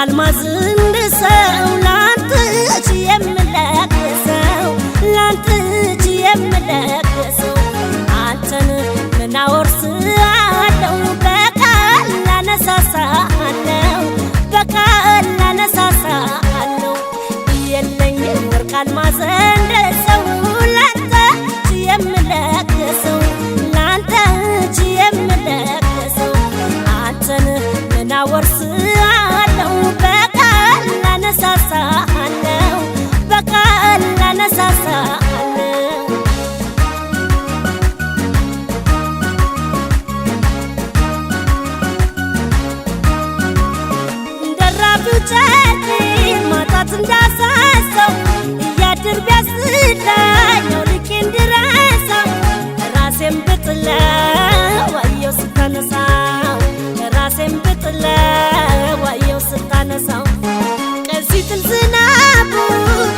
አልማዝ እንደሰው ላንተ እጅ የምለግሰው ላንተ እጅ የምለግሰው አንተን ምን አወርስሃለሁ በቃል ላነሳሳሃለሁ በቃል ላነሳሳሃለሁ የለኝም ወርቅ አልማዝ እንደሰው ላንተ እጅ የምለግሰው ላንተ እጅ የምለግሰው አንተን ምን አወርስሃለሁ በቃል ላነሳሳሃለሁ በቃል ላነሳሳሃለሁ እንደራፊው ጨርቅ ማጣት እንዳሳሰው እያድር ቢያስለኝ አውልቄ እንድረሳው ራሴን ብጥለው አየው ስታነሳው ራሴን ብጥለው አየው ስታነሳው ቀን ሲጥል ዝናቡ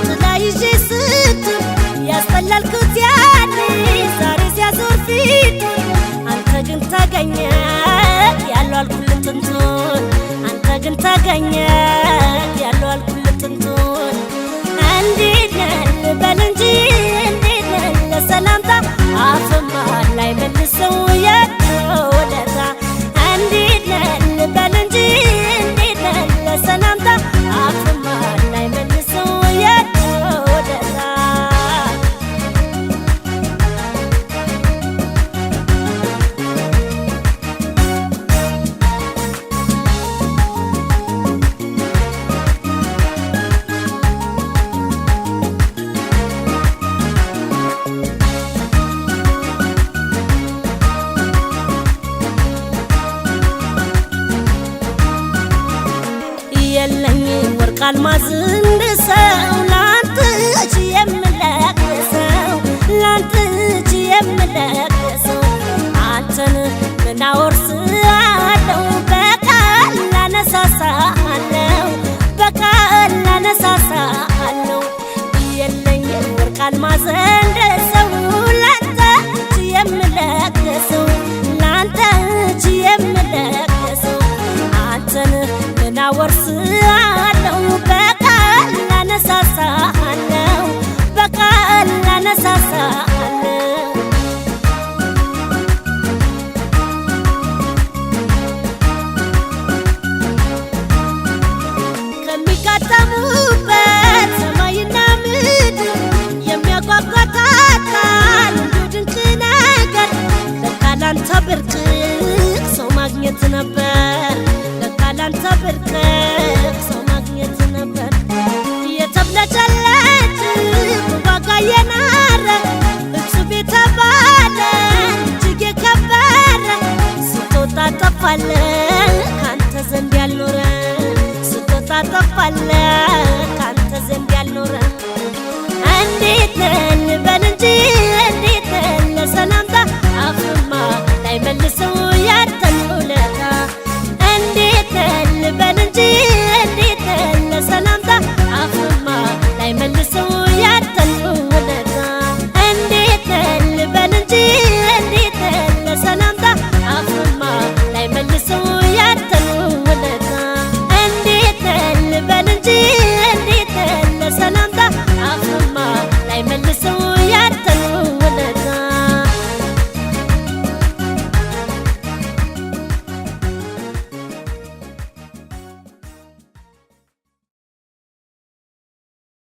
ጥላ ይዤ ስትል ያስጠላልኩት ያኔ ዛሬ ሲያዞር ፊቱን አንተ ግን ተገኘ ያለው አልኩልህ ጥንቱን አንተ ግን ተገኘ ያለው አልኩልህ ጥንቱን እንዴት ነህ ልበል እንጂ እንዴት ነህ ለሰላምታ አፍማ ላይ መልሰው የውለታ እንዴት ነህ ልበል እንጂ እንዴት ነህ ለሰላምታ አፍማ ላይ መልሰው የውለታ የለኝም ወርቅ አልማዝ እንደሰው ላንተ እጅ የምለግሰው ላንተ እጅ የምለግሰው አንተን ምን አወርስሃለሁ በቃል ላነሳሳሃለሁ በቃል ላነሳሳሃለሁ የለኝም ወርቅ አልማዝ እንደሰው ላንተ እጅ የምለግሰው ላንተ እጅ የምለግሰው አንተን ምን አወርስሃለሁ በቃል ላነሳሳሃለሁ በቃል ላነሳሳሃለሁ ከሚጋጠሙበት ሰማይና ምድር የሚያጓጓ ታጣል እንዲሁ ድንቅ ነገር ለካ ላንተ ብርቅ ሰው ማግኘት ነበር ላንተ ብርቅ ሰው ማግኘት ነበር የተብለጨለጭ ዋጋ የናረ እጹብ የተባለ እጅግ የከበረ ስትወጣ ጠፋለህ ካንተ ዘንድ ያልኖረ ስትወጣ ጠፋለህ